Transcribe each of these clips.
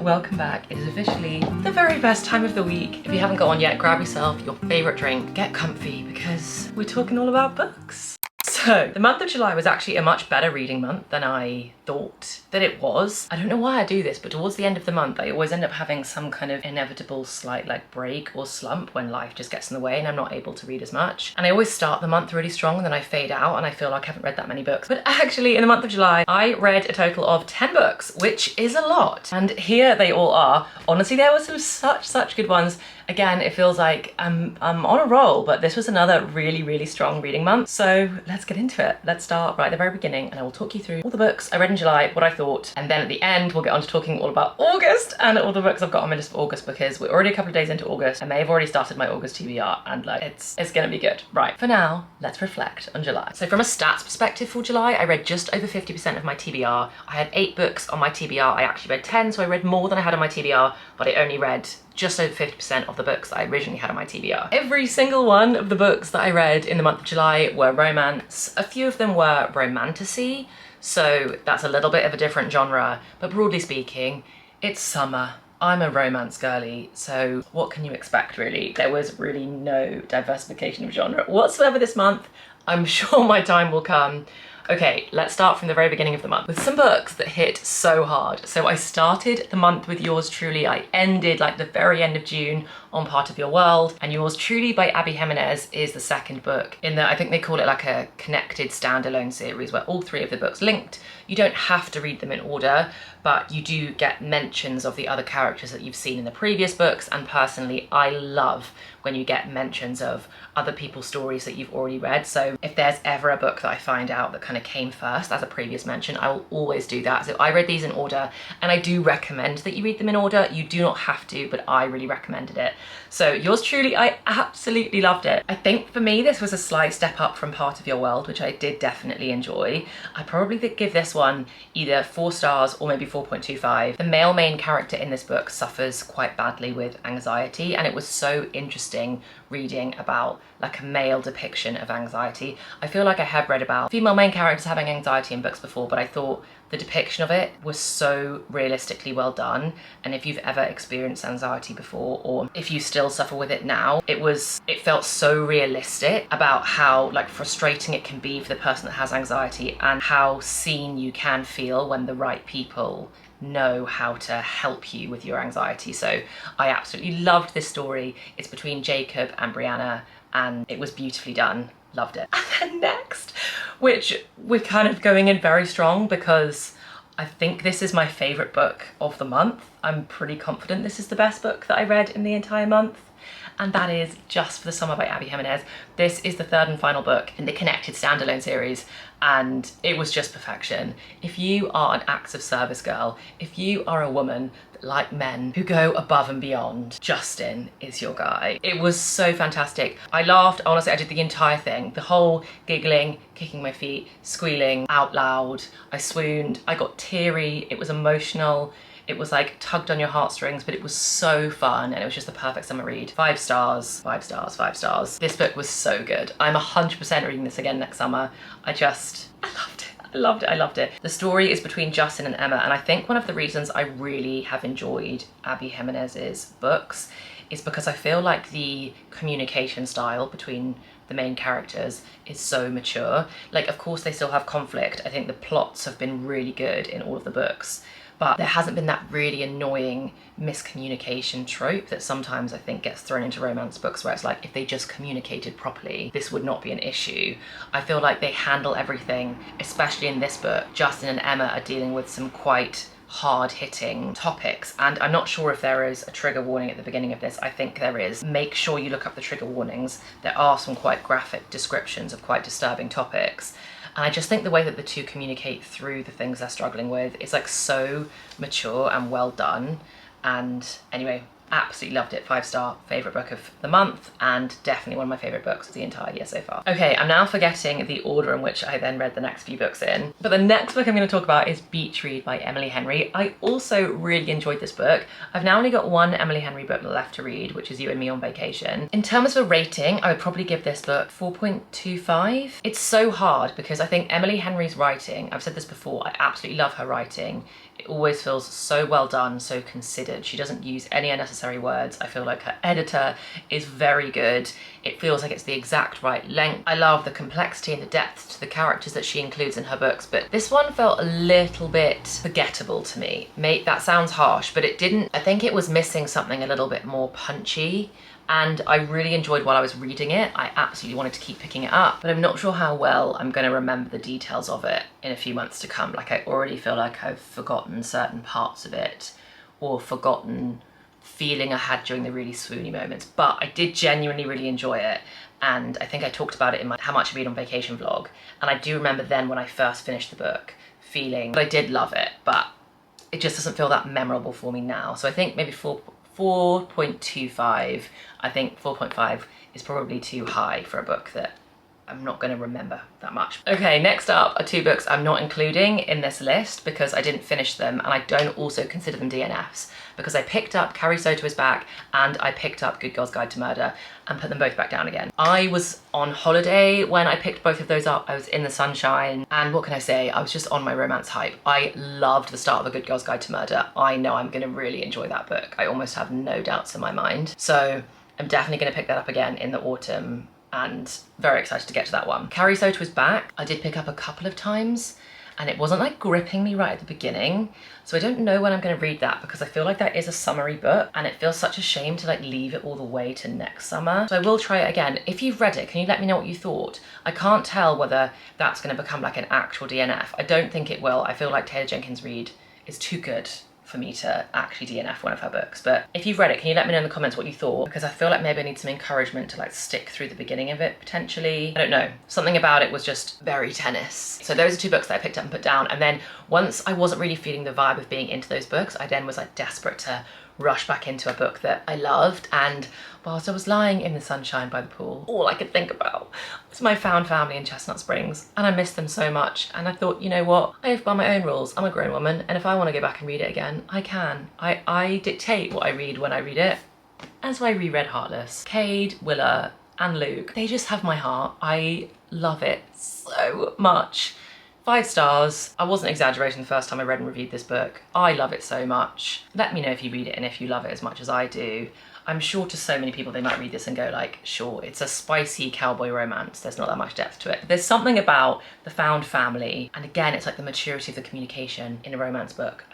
welcome back. It is officially the very best time of the week. If you haven't got one yet, grab yourself your favourite drink, get comfy, because we're talking all about books. So, the month of July was actually a much better reading month than I thought that it was. I don't know why I do this, but towards the end of the month, I always end up having some kind of inevitable slight break or slump when life just gets in the way and I'm not able to read as much. And I always start the month really strong and then I fade out and I feel like I haven't read that many books. But actually, in the month of July, I read a total of 10 books, which is a lot. And here they all are. Honestly, there were some such good ones. Again, it feels like I'm on a roll, but this was another really strong reading month. So let's get into it. Let's start right at the very beginning and I will talk you through all the books I read in July, what I thought, and then at the end we'll get on to talking all about August and all the books I've got on my list for August, because we're already a couple of days into August. I may have already started my August TBR and it's gonna be good. Right, for now, let's reflect on July. So from a stats perspective for July, I read just over 50% of my TBR. I had 8 books on my TBR. I actually read 10, so I read more than I had on my TBR, but I only read just over 50% of the books that I originally had on my TBR. Every single one of the books that I read in the month of July were romance. A few of them were romantasy, so that's a little bit of a different genre, but broadly speaking, it's summer. I'm a romance girly, so what can you expect really? There was really no diversification of genre whatsoever this month. I'm sure my time will come. Okay, let's start from the very beginning of the month with some books that hit so hard. So I started the month with Yours Truly. I ended the very end of June on Part of Your World, and Yours Truly by Abby Jimenez is the second book in the, I think they call it a connected standalone series where all 3 of the books linked. You don't have to read them in order, but you do get mentions of the other characters that you've seen in the previous books, and personally I love when you get mentions of other people's stories that you've already read. So if there's ever a book that I find out that kind of came first as a previous mention, I will always do that. So I read these in order, and I do recommend that you read them in order. You do not have to, but I really recommended it. So Yours Truly, I absolutely loved it. I think for me this was a slight step up from Part of Your World, which I did definitely enjoy. I probably did give this one either 4 stars or maybe 4.25. The male main character in this book suffers quite badly with anxiety, and it was so interesting reading about a male depiction of anxiety. I feel like I have read about female main characters having anxiety in books before, but I thought the depiction of it was so realistically well done. And if you've ever experienced anxiety before, or if you still suffer with it now, it felt so realistic about how frustrating it can be for the person that has anxiety, and how seen you can feel when the right people know how to help you with your anxiety. So I absolutely loved this story. It's between Jacob and Brianna, and it was beautifully done. Loved it. And then next, which we're kind of going in very strong because I think this is my favourite book of the month. I'm pretty confident this is the best book that I read in the entire month, and that is Just for the Summer by Abby Jimenez. This is the 3rd and final book in the connected standalone series, and it was just perfection. If you are an acts of service girl, if you are a woman that like men who go above and beyond, Justin is your guy. It was so fantastic. I laughed, honestly, I did the entire thing. The whole giggling, kicking my feet, squealing out loud. I swooned, I got teary, it was emotional. It was tugged on your heartstrings, but it was so fun, and it was just the perfect summer read. 5 stars, 5 stars, 5 stars. This book was so good. I'm 100% reading this again next summer. I loved it. I loved it, I loved it. The story is between Justin and Emma, and I think one of the reasons I really have enjoyed Abby Jimenez's books is because I feel like the communication style between the main characters is so mature. Of course they still have conflict. I think the plots have been really good in all of the books, but there hasn't been that really annoying miscommunication trope that sometimes I think gets thrown into romance books, where it's if they just communicated properly, this would not be an issue. I feel like they handle everything, especially in this book. Justin and Emma are dealing with some quite hard-hitting topics, and I'm not sure if there is a trigger warning at the beginning of this. I think there is. Make sure you look up the trigger warnings. There are some quite graphic descriptions of quite disturbing topics. And I just think the way that the two communicate through the things they're struggling with is so mature and well done. And anyway, absolutely loved it. 5-star, favourite book of the month, and definitely one of my favourite books of the entire year so far. Okay, I'm now forgetting the order in which I then read the next few books in, but the next book I'm going to talk about is Beach Read by Emily Henry. I also really enjoyed this book. I've now only got one Emily Henry book left to read, which is You and Me on Vacation. In terms of a rating, I would probably give this book 4.25. It's so hard because I think Emily Henry's writing, I've said this before, I absolutely love her writing, It always feels so well done, so considered. She doesn't use any unnecessary words. I feel like her editor is very good. It feels like it's the exact right length. I love the complexity and the depth to the characters that she includes in her books, but this one felt a little bit forgettable to me. That sounds harsh, but it didn't. I think it was missing something a little bit more punchy, and I really enjoyed while I was reading it. I absolutely wanted to keep picking it up, but I'm not sure how well I'm going to remember the details of it in a few months to come. Like, I already feel like I've forgotten certain parts of it, or forgotten feeling I had during the really swoony moments, but I did genuinely really enjoy it. And I think I talked about it in my How Much I Read on Vacation vlog, and I do remember then when I first finished the book feeling that I did love it, but it just doesn't feel that memorable for me now. So I think maybe 4.25. I think 4.5 is probably too high for a book that I'm not going to remember that much. Okay, next up are two books I'm not including in this list because I didn't finish them, and I don't also consider them DNFs because I picked up Carrie Soto Is Back and I picked up Good Girl's Guide to Murder and put them both back down again. I was on holiday when I picked both of those up. I was in the sunshine, and what can I say? I was just on my romance hype. I loved the start of A Good Girl's Guide to Murder. I know I'm going to really enjoy that book. I almost have no doubts in my mind. So I'm definitely going to pick that up again in the autumn, and very excited to get to that one. Carrie Soto Is Back, I did pick up a couple of times, and it wasn't like gripping me right at the beginning. So I don't know when I'm going to read that because I feel like that is a summery book, and it feels such a shame to like leave it all the way to next summer. So I will try it again. If you've read it, can you let me know what you thought? I can't tell whether that's going to become like an actual DNF. I don't think it will. I feel like Taylor Jenkins Reid is too good for me to actually DNF one of her books. But if you've read it, can you let me know in the comments what you thought? Because I feel like maybe I need some encouragement to like stick through the beginning of it potentially. I don't know. Something about it was just very tennis. So those are two books that I picked up and put down. And then once I wasn't really feeling the vibe of being into those books, I then was like desperate to rush back into a book that I loved. And whilst I was lying in the sunshine by the pool, all I could think about was my found family in Chestnut Springs, and I missed them so much. And I thought, you know what, I have by my own rules. I'm a grown woman, and if I want to go back and read it again, I can. I dictate what I read when I read it. And so I reread Heartless. Cade, Willa, and Luke, they just have my heart. I love it so much. 5 stars. I wasn't exaggerating the first time I read and reviewed this book. I love it so much. Let me know if you read it and if you love it as much as I do. I'm sure to so many people they might read this and go like, sure, it's a spicy cowboy romance. There's not that much depth to it. There's something about the found family, and again, it's like the maturity of the communication in a romance book.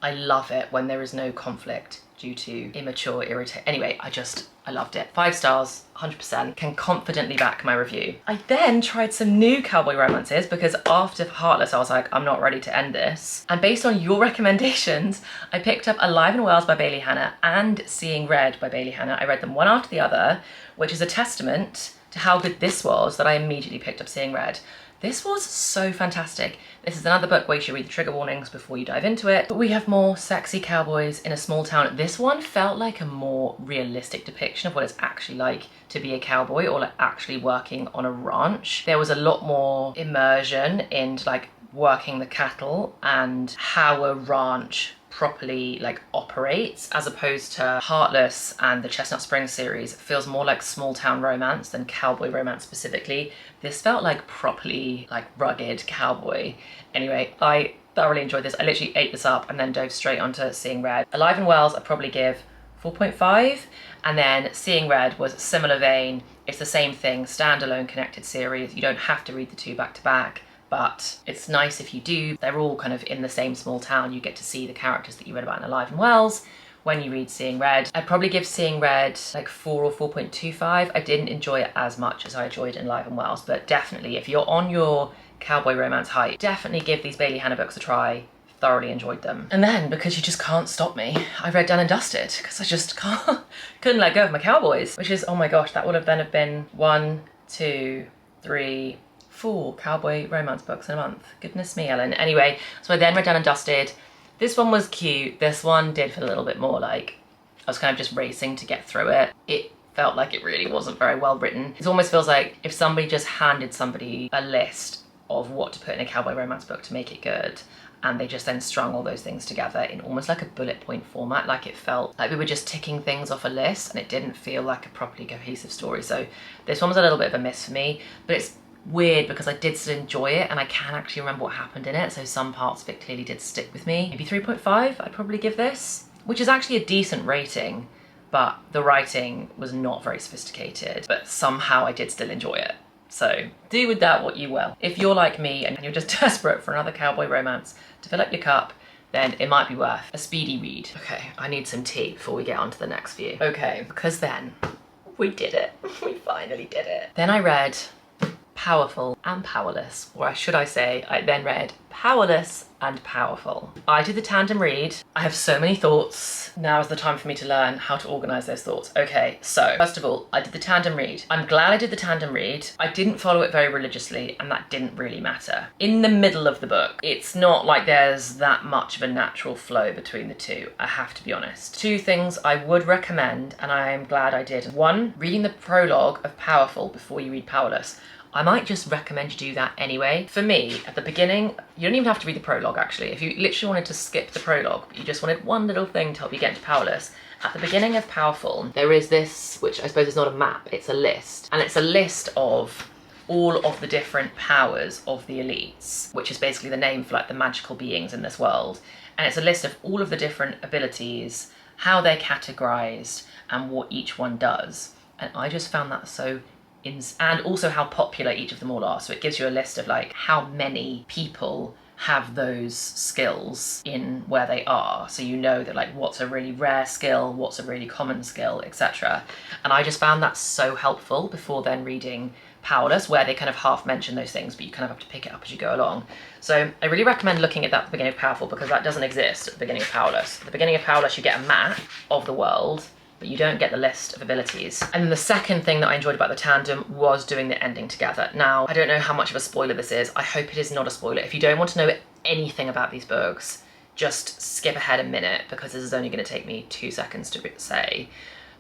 I love it when there is no conflict due to immature irritation. Anyway, I loved it. 5 stars, 100%. Can confidently back my review. I then tried some new cowboy romances because after Heartless, I was like, I'm not ready to end this. And based on your recommendations, I picked up Alive and Wells by Bailey Hannah and Seeing Red by Bailey Hannah. I read them one after the other, which is a testament to how good this was that I immediately picked up Seeing Red. This was so fantastic. This is another book where you should read the trigger warnings before you dive into it. But we have more sexy cowboys in a small town. This one felt like a more realistic depiction of what it's actually like to be a cowboy, or like actually working on a ranch. There was a lot more immersion into like working the cattle and how a ranch properly like operates, as opposed to Heartless and the Chestnut Springs series. It feels more like small town romance than cowboy romance specifically. This felt like properly like rugged cowboy. Anyway, I thoroughly enjoyed this. I literally ate this up and then dove straight onto Seeing Red. Alive and Wells I'd probably give 4.5, and then Seeing Red was similar vein. It's the same thing, standalone connected series. You don't have to read the two back to back, but it's nice if you do. They're all kind of in the same small town. You get to see the characters that you read about in Alive and Wells when you read Seeing Red. I'd probably give Seeing Red like 4 or 4.25. I didn't enjoy it as much as I enjoyed in Alive and Wells, but definitely if you're on your cowboy romance hype, definitely give these Bailey Hannah books a try. Thoroughly enjoyed them. And then, because you just can't stop me, I read Done and Dusted because I just couldn't let go of my cowboys, which is, oh my gosh, that would have then have been 1, 2, 3, 4 cowboy romance books in a month. Goodness me, Ellen. Anyway, so I then read Done and Dusted. This one was cute. This one did feel a little bit more like I was kind of just racing to get through it. It felt like it really wasn't very well written. It almost feels like if somebody just handed somebody a list of what to put in a cowboy romance book to make it good, and they just then strung all those things together in almost like a bullet point format. Like it felt like we were just ticking things off a list, and it didn't feel like a properly cohesive story. So this one was a little bit of a miss for me, but it's weird because I did still enjoy it and I can actually remember what happened in it, so some parts of it clearly did stick with me. Maybe 3.5 I'd probably give this, which is actually a decent rating, but the writing was not very sophisticated, but somehow I did still enjoy it. So do with that what you will. If you're like me and you're just desperate for another cowboy romance to fill up your cup, then it might be worth a speedy read. Okay, I need some tea before we get on to the next few. Okay, because then we did it. We finally did it. Then I read Powerful and Powerless, or should I say, I then read Powerless and Powerful. I did the tandem read. I have so many thoughts. Now is the time for me to learn how to organize those thoughts. Okay, so first of all, I did the tandem read. I'm glad I did the tandem read. I didn't follow it very religiously, and that didn't really matter. In the middle of the book, it's not like there's that much of a natural flow between the two, I have to be honest. Two things I would recommend, and I am glad I did. One, reading the prologue of Powerful before you read Powerless. I might just recommend you do that anyway. For me, at the beginning, you don't even have to read the prologue actually. If you literally wanted to skip the prologue, but you just wanted one little thing to help you get into Powerless, at the beginning of Powerful, there is this, which I suppose is not a map, it's a list. And it's a list of all of the different powers of the elites, which is basically the name for like the magical beings in this world. And it's a list of all of the different abilities, how they're categorized, and what each one does. And I just found that so and also how popular each of them all are. So it gives you a list of like how many people have those skills in where they are. So you know that like what's a really rare skill, what's a really common skill, etc. And I just found that so helpful before then reading Powerless, where they kind of half mention those things, but you kind of have to pick it up as you go along. So I really recommend looking at that at the beginning of Powerful, because that doesn't exist at the beginning of Powerless. At the beginning of Powerless, you get a map of the world, but you don't get the list of abilities. And then the second thing that I enjoyed about the tandem was doing the ending together. Now, I don't know how much of a spoiler this is. I hope it is not a spoiler. If you don't want to know anything about these books, just skip ahead a minute, because this is only going to take me 2 seconds to say.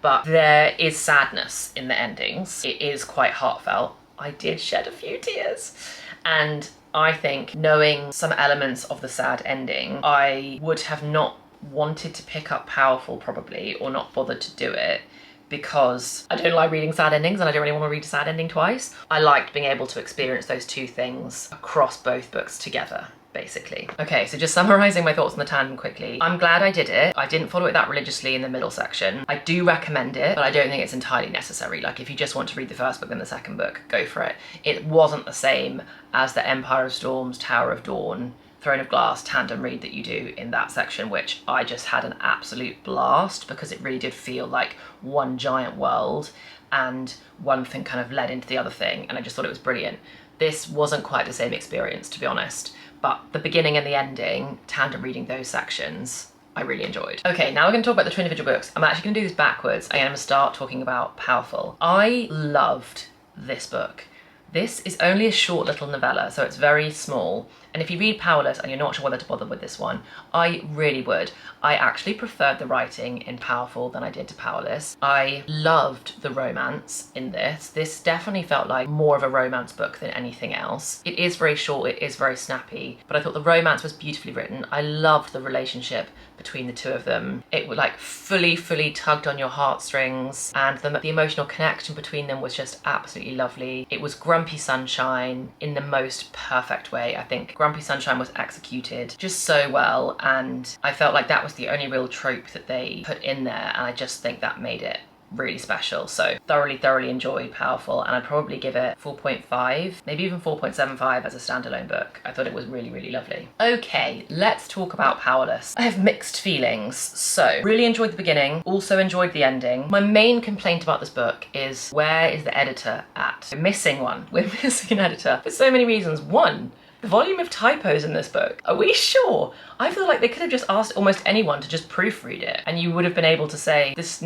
But there is sadness in the endings. It is quite heartfelt. I did shed a few tears. And I think knowing some elements of the sad ending, I would have not wanted to pick up Powerful probably, or not bothered to do it, because I don't like reading sad endings and I don't really want to read a sad ending twice. I liked being able to experience those two things across both books together, basically. Okay, so just summarising my thoughts on the tandem quickly. I'm glad I did it. I didn't follow it that religiously in the middle section. I do recommend it, but I don't think it's entirely necessary. Like if you just want to read the first book and the second book, go for it. It wasn't the same as the Empire of Storms, Tower of Dawn, Throne of Glass tandem read that you do in that section, which I just had an absolute blast, because it really did feel like one giant world and one thing kind of led into the other thing, and I just thought it was brilliant. This wasn't quite the same experience, to be honest, but the beginning and the ending, tandem reading those sections, I really enjoyed. Okay, now we're going to talk about the two individual books. I'm actually going to do this backwards. I'm going to start talking about Powerful. I loved this book. This is only a short little novella, so it's very small. And if you read Powerless and you're not sure whether to bother with this one, I really would. I actually preferred the writing in Powerful than I did to Powerless. I loved the romance in this. This definitely felt like more of a romance book than anything else. It is very short, it is very snappy, but I thought the romance was beautifully written. I loved the relationship between the two of them. It would like fully tugged on your heartstrings, and the emotional connection between them was just absolutely lovely. It was Grumpy Sunshine in the most perfect way. I think Grumpy Sunshine was executed just so well, and I felt like that was the only real trope that they put in there, and I just think that made it really special. So thoroughly enjoyed Powerful, and I'd probably give it 4.5, maybe even 4.75 as a standalone book. I thought it was really lovely. Okay, let's talk about Powerless. I have mixed feelings. So really enjoyed the beginning, also enjoyed the ending. My main complaint about this book is, where is the editor at? We're missing one. We're missing an editor for so many reasons. One, the volume of typos in this book. Are we sure? I feel like they could have just asked almost anyone to just proofread it, and you would have been able to say, there's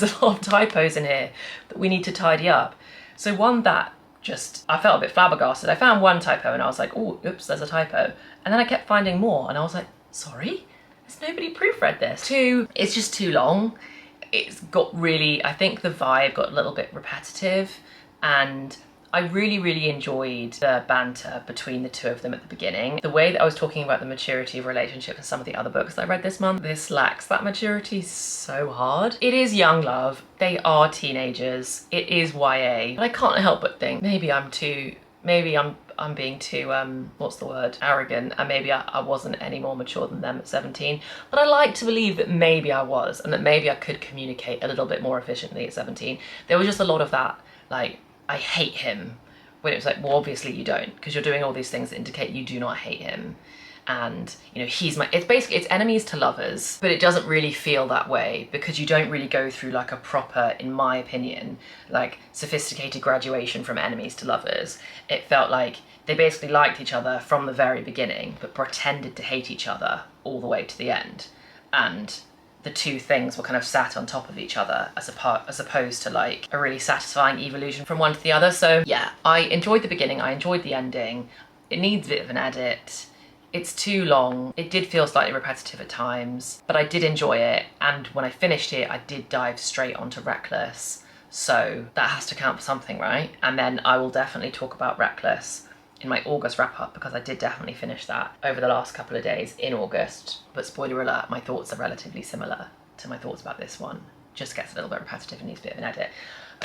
a lot of typos in here that we need to tidy up. So one, that just, I felt a bit flabbergasted. I found one typo and I was like, oh, oops, there's a typo. And then I kept finding more and I was like, sorry? Has nobody proofread this? Two, it's just too long. It's got really, I think the vibe got a little bit repetitive, and I really, really enjoyed the banter between the two of them at the beginning. The way that I was talking about the maturity of relationship in some of the other books that I read this month, this lacks that maturity so hard. It is young love, they are teenagers, it is YA, but I can't help but think maybe I'm being too, what's the word, arrogant, and maybe I wasn't any more mature than them at 17. But I like to believe that maybe I was, and that maybe I could communicate a little bit more efficiently at 17. There was just a lot of that, like, I hate him, when it was like, well, obviously you don't, because you're doing all these things that indicate you do not hate him. And, you know, it's enemies to lovers, but it doesn't really feel that way because you don't really go through like a proper, in my opinion, like sophisticated graduation from enemies to lovers. It felt like they basically liked each other from the very beginning, but pretended to hate each other all the way to the end. And the two things were kind of sat on top of each other as opposed to like a really satisfying evolution from one to the other. So yeah, I enjoyed the beginning, I enjoyed the ending. It needs a bit of an edit. It's too long. It did feel slightly repetitive at times, but I did enjoy it. And when I finished it, I did dive straight onto Reckless. So that has to count for something, right? And then I will definitely talk about Reckless in my August wrap up because I did definitely finish that over the last couple of days in August. But spoiler alert, my thoughts are relatively similar to my thoughts about this one. Just gets a little bit repetitive and needs a bit of an edit.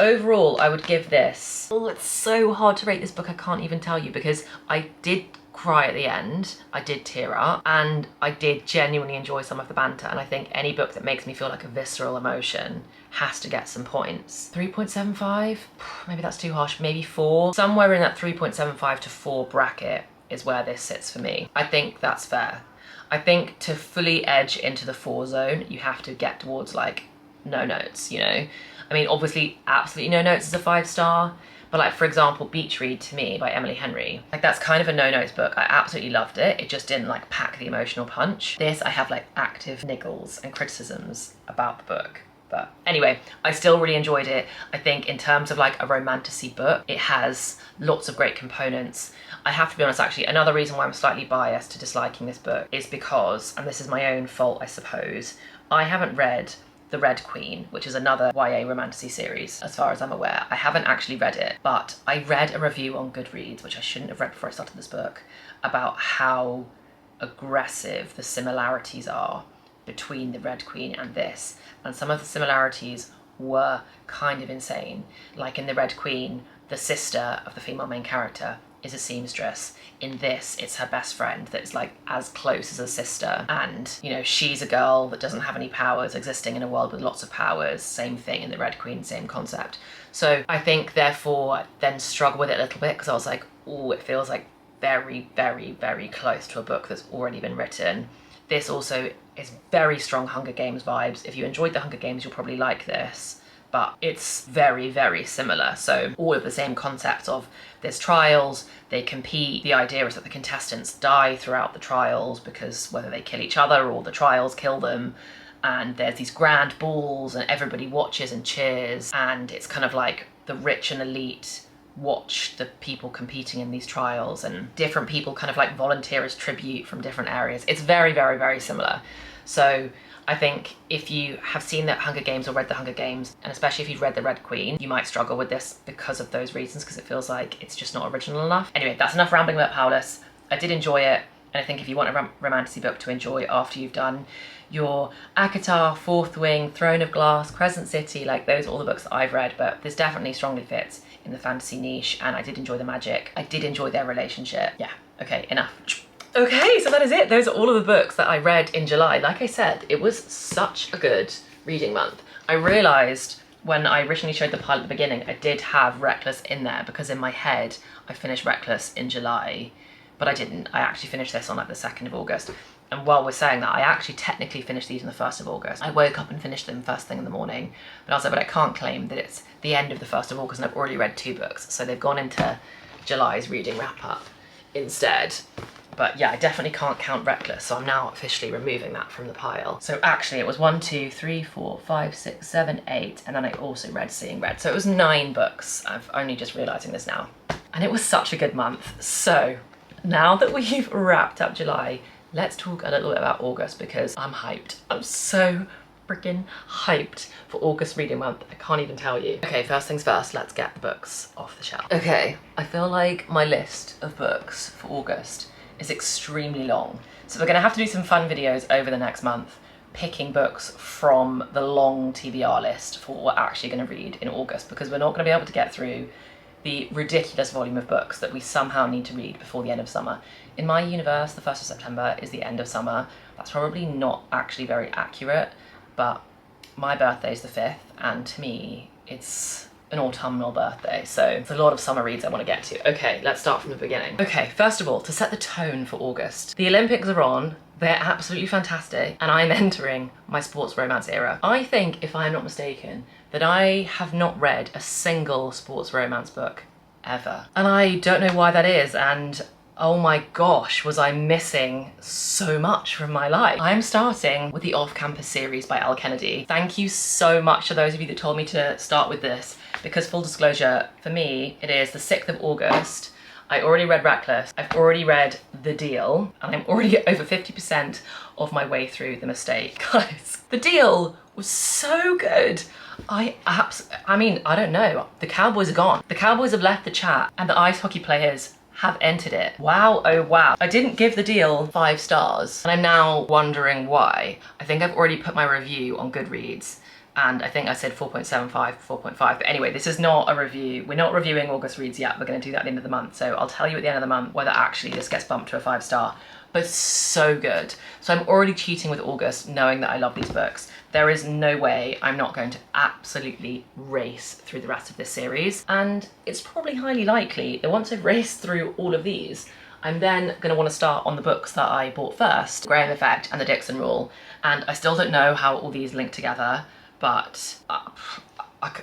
Overall, I would give this, oh, it's so hard to rate this book, I can't even tell you, because I did cry at the end, I did tear up, and I did genuinely enjoy some of the banter, and I think any book that makes me feel like a visceral emotion has to get some points. 3.75? Maybe that's too harsh, maybe 4. Somewhere in that 3.75 to 4 bracket is where this sits for me. I think that's fair. I think to fully edge into the 4 zone, you have to get towards like no notes, you know? I mean, obviously, absolutely no notes is a 5-star, but like, for example, Beach Read to me by Emily Henry, like that's kind of a no-notes book. I absolutely loved it. It just didn't like pack the emotional punch. This, I have like active niggles and criticisms about the book. But anyway, I still really enjoyed it. I think in terms of like a romantasy book, it has lots of great components. I have to be honest, actually, another reason why I'm slightly biased to disliking this book is because, and this is my own fault, I suppose, I haven't read The Red Queen, which is another YA romantasy series, as far as I'm aware. I haven't actually read it, but I read a review on Goodreads, which I shouldn't have read before I started this book, about how aggressive the similarities are between The Red Queen and this. And some of the similarities were kind of insane. Like in The Red Queen, the sister of the female main character is a seamstress. In this, it's her best friend that's like as close as a sister. And, you know, she's a girl that doesn't have any powers, existing in a world with lots of powers. Same thing in The Red Queen, same concept. So I think, therefore, I then struggle with it a little bit because I was like, oh, it feels like very, very, very close to a book that's already been written. This also is very strong Hunger Games vibes. If you enjoyed the Hunger Games, you'll probably like this. But it's very, very similar. So all of the same concepts of there's trials, they compete. The idea is that the contestants die throughout the trials because whether they kill each other or the trials kill them. And there's these grand balls and everybody watches and cheers. And it's kind of like the rich and elite watch the people competing in these trials, and different people kind of like volunteer as tribute from different areas. It's very, very, very similar. So I think if you have seen the Hunger Games or read the Hunger Games, and especially if you've read The Red Queen, you might struggle with this because of those reasons, because it feels like it's just not original enough. Anyway, that's enough rambling about Powerless. I did enjoy it, and I think if you want a romantasy book to enjoy after you've done your ACOTAR, Fourth Wing, Throne of Glass, Crescent City, like those are all the books that I've read, but this definitely strongly fits in the fantasy niche, and I did enjoy the magic. I did enjoy their relationship. Yeah, okay, enough. Okay, so that is it. Those are all of the books that I read in July. Like I said, it was such a good reading month. I realised when I originally showed the pile at the beginning, I did have Reckless in there because in my head, I finished Reckless in July, but I didn't. I actually finished this on like the 2nd of August. And while we're saying that, I actually technically finished these on the 1st of August. I woke up and finished them first thing in the morning, but I was like, but I can't claim that it's the end of the 1st of August and I've already read 2 books. So they've gone into July's reading wrap up instead. But yeah, I definitely can't count Reckless, so I'm now officially removing that from the pile. So actually it was 1, 2, 3, 4, 5, 6, 7, 8, and then I also read Seeing Red. So it was 9 books. I'm only just realising this now. And it was such a good month. So now that we've wrapped up July, let's talk a little bit about August because I'm hyped. I'm so freaking hyped for August reading month. I can't even tell you. Okay, first things first, let's get the books off the shelf. Okay, I feel like my list of books for August is extremely long. So we're gonna have to do some fun videos over the next month, picking books from the long TBR list for what we're actually gonna read in August, because we're not gonna be able to get through the ridiculous volume of books that we somehow need to read before the end of summer. In my universe, the 1st of September is the end of summer. That's probably not actually very accurate, but my birthday is the 5th, and to me, it's an autumnal birthday, so it's a lot of summer reads I want to get to. Okay, let's start from the beginning. Okay, first of all, to set the tone for August, the Olympics are on. They're absolutely fantastic, and I'm entering my sports romance era. I think, if I'm not mistaken, that I have not read a single sports romance book ever. And I don't know why that is, and oh my gosh, was I missing so much from my life. I'm starting with the Off-Campus series by Elle Kennedy. Thank you so much to those of you that told me to start with this, because full disclosure, for me, it is the 6th of August. I already read Reckless, I've already read The Deal, and I'm already over 50% of my way through The Mistake. Guys, The Deal was so good. I mean, I don't know, the Cowboys are gone. The Cowboys have left the chat and the ice hockey players have entered it. Wow, oh wow. I didn't give The Deal 5 stars, and I'm now wondering why. I think I've already put my review on Goodreads, and I think I said 4.75, 4.5. But anyway, this is not a review. We're not reviewing August reads yet. We're gonna do that at the end of the month. So I'll tell you at the end of the month whether actually this gets bumped to a 5 star. But so good. So I'm already cheating with August, knowing that I love these books. There is no way I'm not going to absolutely race through the rest of this series. And it's probably highly likely that once I've raced through all of these, I'm then going to want to start on the books that I bought first, Graham Effect and The Dixon Rule. And I still don't know how all these link together, but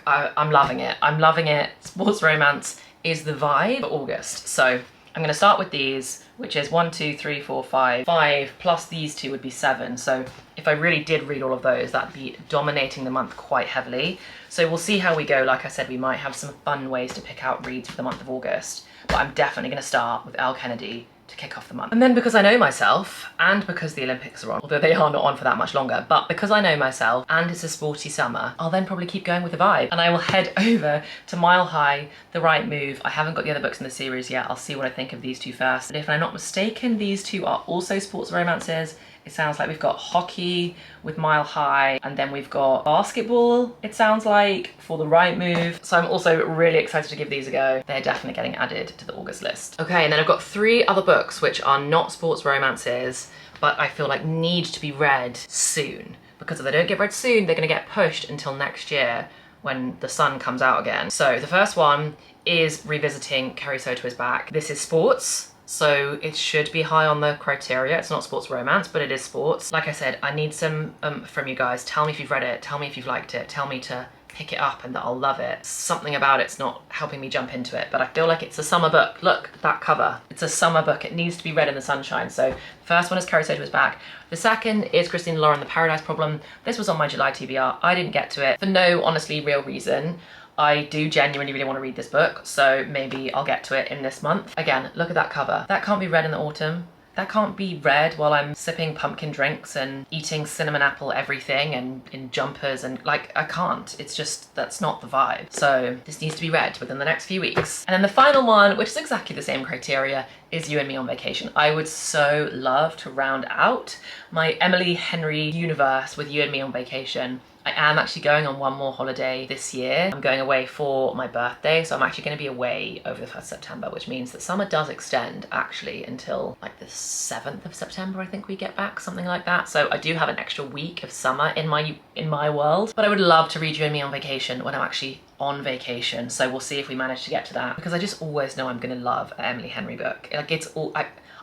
I'm loving it. I'm loving it. Sports romance is the vibe for August. So I'm going to start with these, which is 1, 2, 3, 4, 5. 5 plus these 2 would be 7. So if I really did read all of those, that'd be dominating the month quite heavily. So we'll see how we go. Like I said, we might have some fun ways to pick out reads for the month of August, but I'm definitely going to start with Elle Kennedy to kick off the month. And then, because I know myself, and because the Olympics are on, although they are not on for that much longer, but because I know myself and it's a sporty summer, I'll then probably keep going with the vibe. And I will head over to Mile High, The Right Move. I haven't got the other books in the series yet. I'll see what I think of these 2 first. But if I'm not mistaken, these 2 are also sports romances. It sounds like we've got hockey with Mile High, and then we've got basketball, it sounds like, for The Right Move. So I'm also really excited to give these a go. They're definitely getting added to the August list. Okay, and then I've got 3 other books which are not sports romances, but I feel like need to be read soon. Because if they don't get read soon, they're gonna get pushed until next year when the sun comes out again. So the first one is revisiting Carrie Soto is Back. This is sports, so it should be high on the criteria. It's not sports romance, but it is sports. Like I said, I need some from you guys. Tell me if you've read it, tell me if you've liked it, tell me to pick it up and that I'll love it. Something about it's not helping me jump into it, but I feel like it's a summer book. Look, that cover. It's a summer book. It needs to be read in the sunshine. So the first one is Carrie Soto is Back. The second is Christina Lauren, The Paradise Problem. This was on my July TBR. I didn't get to it for no honestly real reason. I do genuinely really want to read this book, so maybe I'll get to it in this month. Again, look at that cover. That can't be read in the autumn. That can't be read while I'm sipping pumpkin drinks and eating cinnamon apple everything and in jumpers, and like, I can't. It's just, that's not the vibe. So this needs to be read within the next few weeks. And then the final one, which is exactly the same criteria, is You and Me on Vacation. I would so love to round out my Emily Henry universe with You and Me on Vacation. I am actually going on one more holiday this year. I'm going away for my birthday, so I'm actually going to be away over the 1st of September, which means that summer does extend actually until like the 7th of September, I think we get back, something like that. So I do have an extra week of summer in my world, but I would love to read You and Me on Vacation when I'm actually on vacation. So we'll see if we manage to get to that, because I just always know I'm going to love an Emily Henry book. Like, it's all,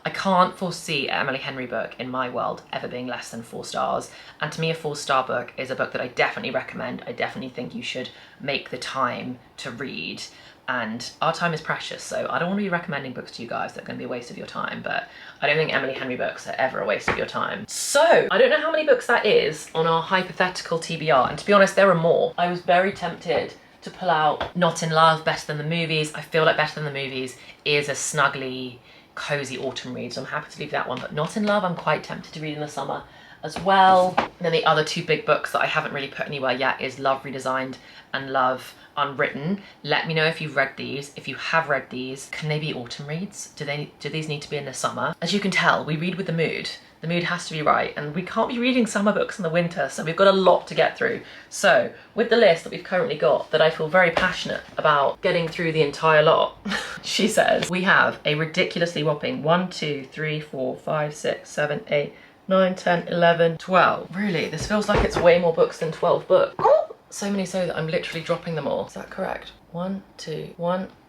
I can't foresee an Emily Henry book in my world ever being less than 4 stars. And to me, a 4-star book is a book that I definitely recommend. I definitely think you should make the time to read. And our time is precious, so I don't want to be recommending books to you guys that are going to be a waste of your time, but I don't think Emily Henry books are ever a waste of your time. So I don't know how many books that is on our hypothetical TBR, and to be honest, there are more. I was very tempted to pull out Not in Love, Better Than the Movies. I feel like Better Than the Movies is a snuggly, cozy autumn read, so I'm happy to leave that one. But Not in Love, I'm quite tempted to read in the summer. as well. And then the other two big books that I haven't really put anywhere yet is Love Redesigned and Love Unwritten. Let me know if you've read these. If you have read these, can they be autumn reads? Do these need to be in the summer? As you can tell, we read with the mood. The mood has to be right, and we can't be reading summer books in the winter, so we've got a lot to get through. So with the list that we've currently got, that I feel very passionate about getting through the entire lot, she says, we have a ridiculously whopping 1, 2, 3, 4, 5, 6, 7, 8, 9, 10, 11, 12. Really, this feels like it's way more books than 12 books. So many so that I'm literally dropping them all. Is that correct? 1, 2,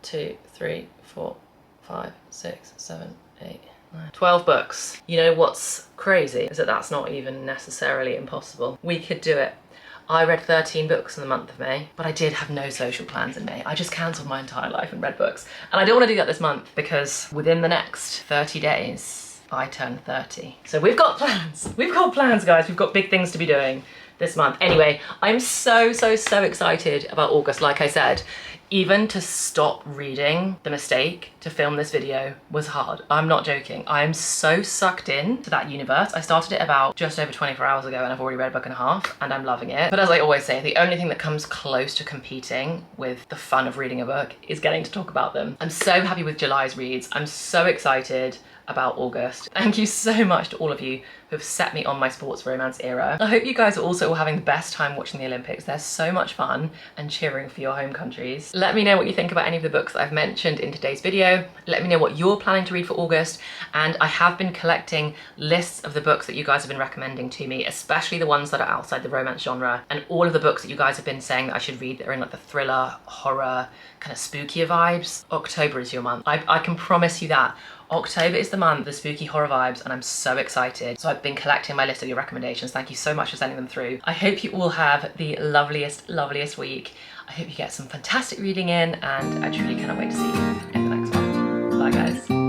3, 4, 5, 6, 7, 8, 12 books. You know what's crazy is that that's not even necessarily impossible. We could do it. I read 13 books in the month of May, but I did have no social plans in May. I just cancelled my entire life and read books. And I don't want to do that this month because within the next 30 days, I turn 30. So we've got plans. We've got plans, guys. We've got big things to be doing this month. Anyway, I'm so excited about August. Like I said, even to stop reading The Mistake to film this video was hard. I'm not joking. I am so sucked in to that universe. I started it about just over 24 hours ago and I've already read a book and a half and I'm loving it. But as I always say, the only thing that comes close to competing with the fun of reading a book is getting to talk about them. I'm so happy with July's reads. I'm so excited about August. Thank you so much to all of you who have set me on my sports romance era. I hope you guys are also all having the best time watching the Olympics. They're so much fun and cheering for your home countries. Let me know what you think about any of the books that I've mentioned in today's video. Let me know what you're planning to read for August. And I have been collecting lists of the books that you guys have been recommending to me, especially the ones that are outside the romance genre, and all of the books that you guys have been saying that I should read that are in like the thriller, horror, kind of spookier vibes. October is your month. I can promise you that. October is the month, the spooky horror vibes, and I'm so excited. So I've been collecting my list of your recommendations. Thank you so much for sending them through. I hope you all have the loveliest week. I hope you get some fantastic reading in, and I truly cannot wait to see you in the next one. Bye guys.